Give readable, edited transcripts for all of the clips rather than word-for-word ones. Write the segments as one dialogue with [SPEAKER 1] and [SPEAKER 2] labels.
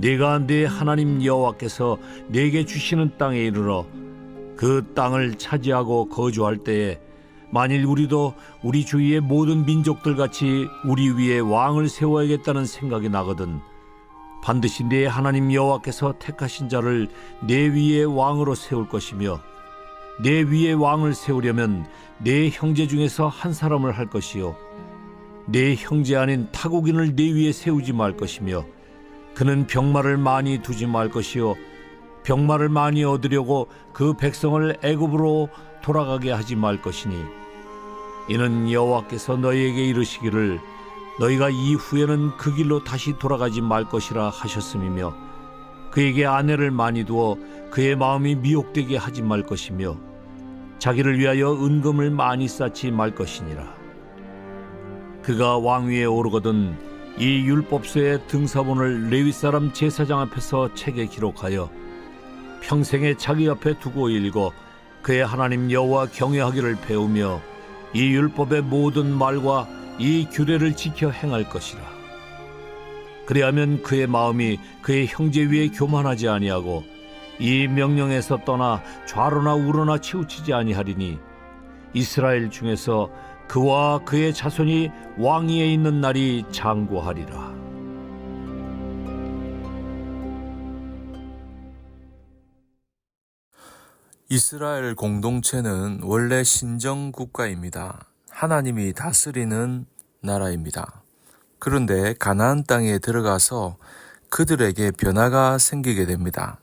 [SPEAKER 1] 네가 네 하나님 여호와께서 네게 주시는 땅에 이르러 그 땅을 차지하고 거주할 때에 만일 우리도 우리 주위의 모든 민족들 같이 우리 위에 왕을 세워야겠다는 생각이 나거든 반드시 네 하나님 여호와께서 택하신 자를 네 위에 왕으로 세울 것이며 네 위에 왕을 세우려면 네 형제 중에서 한 사람을 할 것이요 네 형제 아닌 타국인을 네 위에 세우지 말 것이며 그는 병마를 많이 두지 말 것이요 병마를 많이 얻으려고 그 백성을 애굽으로 돌아가게 하지 말 것이니 이는 여호와께서 너희에게 이르시기를 너희가 이후에는 그 길로 다시 돌아가지 말 것이라 하셨음이며 그에게 아내를 많이 두어 그의 마음이 미혹되게 하지 말 것이며 자기를 위하여 은금을 많이 쌓지 말 것이니라. 그가 왕위에 오르거든 이 율법서의 등사본을 레위 사람 제사장 앞에서 책에 기록하여 평생에 자기 앞에 두고 읽어 그의 하나님 여호와 경외하기를 배우며 이 율법의 모든 말과 이 규례를 지켜 행할 것이라. 그리하면 그의 마음이 그의 형제 위에 교만하지 아니하고 이 명령에서 떠나 좌로나 우로나 치우치지 아니하리니 이스라엘 중에서 그와 그의 자손이 왕위에 있는 날이 장구하리라.
[SPEAKER 2] 이스라엘 공동체는 원래 신정 국가입니다. 하나님이 다스리는 나라입니다. 그런데 가나안 땅에 들어가서 그들에게 변화가 생기게 됩니다.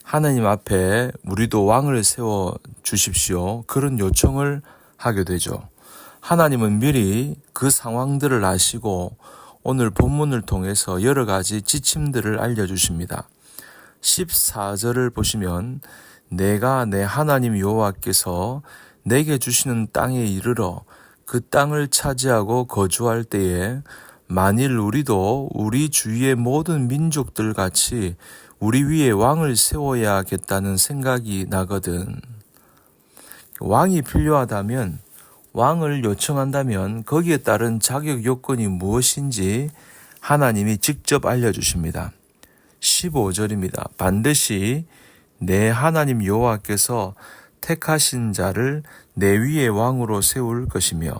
[SPEAKER 2] 하나님 앞에 우리도 왕을 세워 주십시오. 그런 요청을 하게 되죠. 하나님은 미리 그 상황들을 아시고 오늘 본문을 통해서 여러 가지 지침들을 알려주십니다. 14절을 보시면 내가 내 하나님 여호와께서 내게 주시는 땅에 이르러 그 땅을 차지하고 거주할 때에 만일 우리도 우리 주위의 모든 민족들 같이 우리 위에 왕을 세워야겠다는 생각이 나거든. 왕이 필요하다면 왕을 요청한다면 거기에 따른 자격 요건이 무엇인지 하나님이 직접 알려주십니다. 15절입니다. 반드시 내 하나님 여호와께서 택하신 자를 내 위에 왕으로 세울 것이며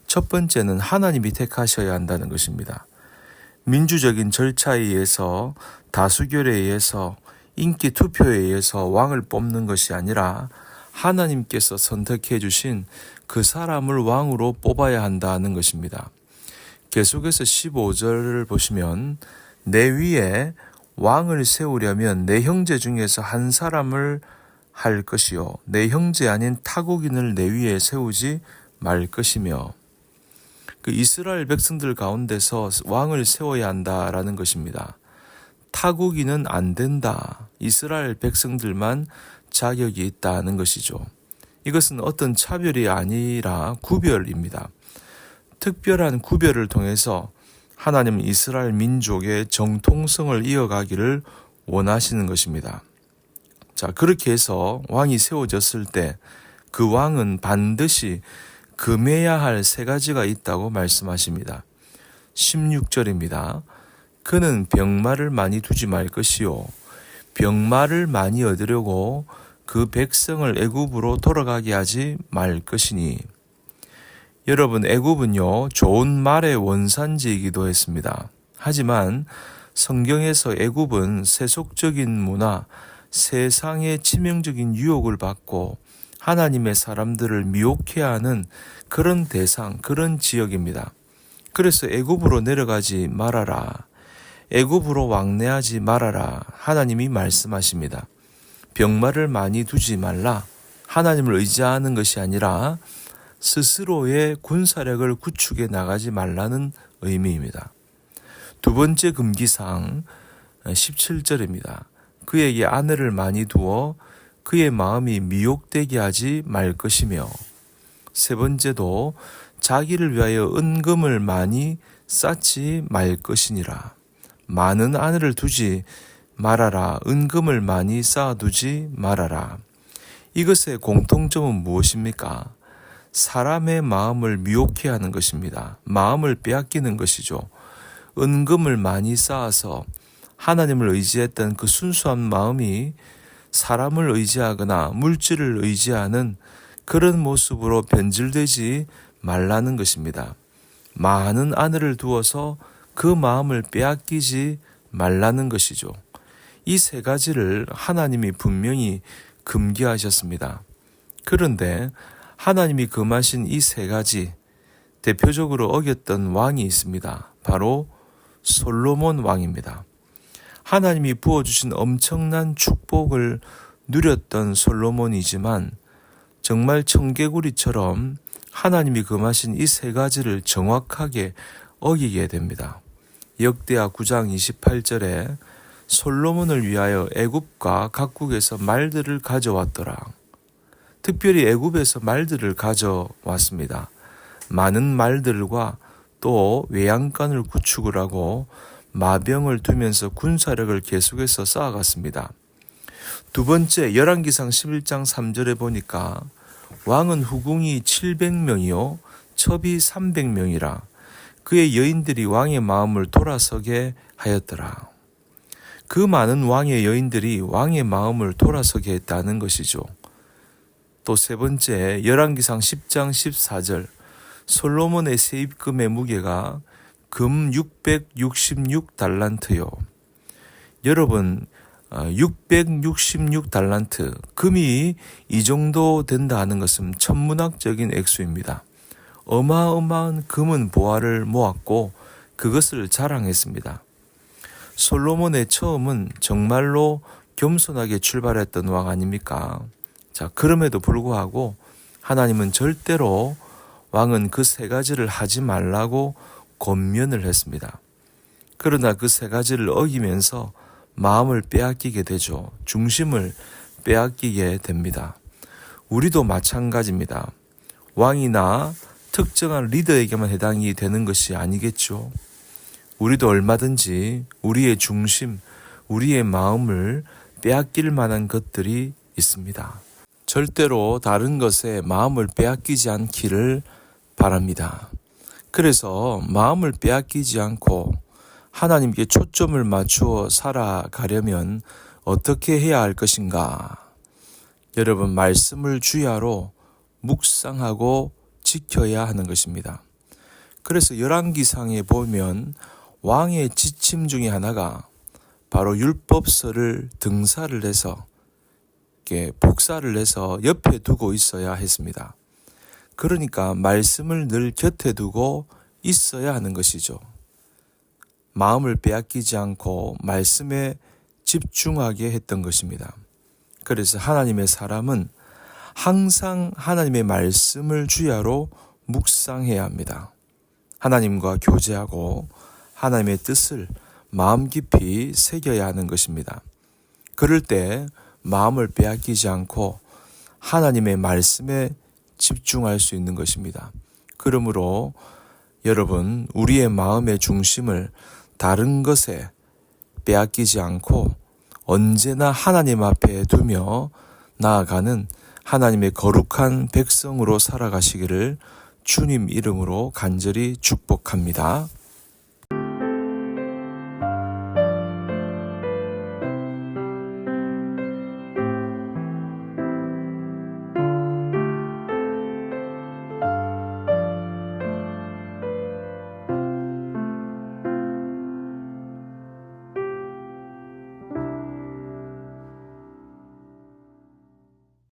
[SPEAKER 2] 첫 번째는 하나님이 택하셔야 한다는 것입니다. 민주적인 절차에 의해서 다수결에 의해서 인기 투표에 의해서 왕을 뽑는 것이 아니라 하나님께서 선택해 주신 그 사람을 왕으로 뽑아야 한다는 것입니다. 계속해서 15절을 보시면 내 위에 왕을 세우려면 내 형제 중에서 한 사람을 할 것이요 내 형제 아닌 타국인을 내 위에 세우지 말 것이며 그 이스라엘 백성들 가운데서 왕을 세워야 한다라는 것입니다. 타국인은 안 된다. 이스라엘 백성들만 자격이 있다는 것이죠. 이것은 어떤 차별이 아니라 구별입니다. 특별한 구별을 통해서 하나님은 이스라엘 민족의 정통성을 이어가기를 원하시는 것입니다. 자, 그렇게 해서 왕이 세워졌을 때 그 왕은 반드시 금해야 할 세 가지가 있다고 말씀하십니다. 16절입니다. 그는 병마를 많이 두지 말 것이요 병마를 많이 얻으려고 그 백성을 애굽으로 돌아가게 하지 말 것이니. 여러분, 애굽은요 좋은 말의 원산지이기도 했습니다. 하지만 성경에서 애굽은 세속적인 문화, 세상의 치명적인 유혹을 받고 하나님의 사람들을 미혹해야 하는 그런 대상, 그런 지역입니다. 그래서 애굽으로 내려가지 말아라. 애굽으로 왕래하지 말아라. 하나님이 말씀하십니다. 병마를 많이 두지 말라. 하나님을 의지하는 것이 아니라 스스로의 군사력을 구축해 나가지 말라는 의미입니다. 두 번째 금기사항 17절입니다. 그에게 아내를 많이 두어 그의 마음이 미혹되게 하지 말 것이며 세 번째도 자기를 위하여 은금을 많이 쌓지 말 것이니라. 많은 아내를 두지 말아라. 은금을 많이 쌓아두지 말아라. 이것의 공통점은 무엇입니까? 사람의 마음을 미혹해 하는 것입니다. 마음을 빼앗기는 것이죠. 은금을 많이 쌓아서 하나님을 의지했던 그 순수한 마음이 사람을 의지하거나 물질을 의지하는 그런 모습으로 변질되지 말라는 것입니다. 많은 아내를 두어서 그 마음을 빼앗기지 말라는 것이죠. 이 세 가지를 하나님이 분명히 금기하셨습니다. 그런데 하나님이 금하신 이 세 가지 대표적으로 어겼던 왕이 있습니다. 바로 솔로몬 왕입니다. 하나님이 부어주신 엄청난 축복을 누렸던 솔로몬이지만 정말 청개구리처럼 하나님이 금하신 이 세 가지를 정확하게 어기게 됩니다. 역대하 9장 28절에 솔로몬을 위하여 애굽과 각국에서 말들을 가져왔더라. 특별히 애굽에서 말들을 가져왔습니다. 많은 말들과 또 외양간을 구축을 하고 마병을 두면서 군사력을 계속해서 쌓아갔습니다. 두 번째 열왕기상 11장 3절에 보니까 왕은 후궁이 700명이요 첩이 300명이라 그의 여인들이 왕의 마음을 돌아서게 하였더라. 그 많은 왕의 여인들이 왕의 마음을 돌아서게 했다는 것이죠. 또 세 번째 열왕기상 10장 14절 솔로몬의 세입금의 무게가 금 666달란트요. 여러분 666달란트 금이 이 정도 된다 하는 것은 천문학적인 액수입니다. 어마어마한 금은 보화를 모았고 그것을 자랑했습니다. 솔로몬의 처음은 정말로 겸손하게 출발했던 왕 아닙니까? 자, 그럼에도 불구하고 하나님은 절대로 왕은 그 세 가지를 하지 말라고 권면을 했습니다. 그러나 그 세 가지를 어기면서 마음을 빼앗기게 되죠. 중심을 빼앗기게 됩니다. 우리도 마찬가지입니다. 왕이나 특정한 리더에게만 해당이 되는 것이 아니겠죠. 우리도 얼마든지 우리의 중심, 우리의 마음을 빼앗길 만한 것들이 있습니다. 절대로 다른 것에 마음을 빼앗기지 않기를 바랍니다. 그래서 마음을 빼앗기지 않고 하나님께 초점을 맞추어 살아가려면 어떻게 해야 할 것인가? 여러분, 말씀을 주야로 묵상하고 지켜야 하는 것입니다. 그래서 열왕기상에 보면 왕의 지침 중에 하나가 바로 율법서를 등사를 해서 복사를 해서 옆에 두고 있어야 했습니다. 그러니까 말씀을 늘 곁에 두고 있어야 하는 것이죠. 마음을 빼앗기지 않고 말씀에 집중하게 했던 것입니다. 그래서 하나님의 사람은 항상 하나님의 말씀을 주야로 묵상해야 합니다. 하나님과 교제하고 하나님의 뜻을 마음 깊이 새겨야 하는 것입니다. 그럴 때 마음을 빼앗기지 않고 하나님의 말씀에 집중할 수 있는 것입니다. 그러므로 여러분, 우리의 마음의 중심을 다른 것에 빼앗기지 않고 언제나 하나님 앞에 두며 나아가는 하나님의 거룩한 백성으로 살아가시기를 주님 이름으로 간절히 축복합니다.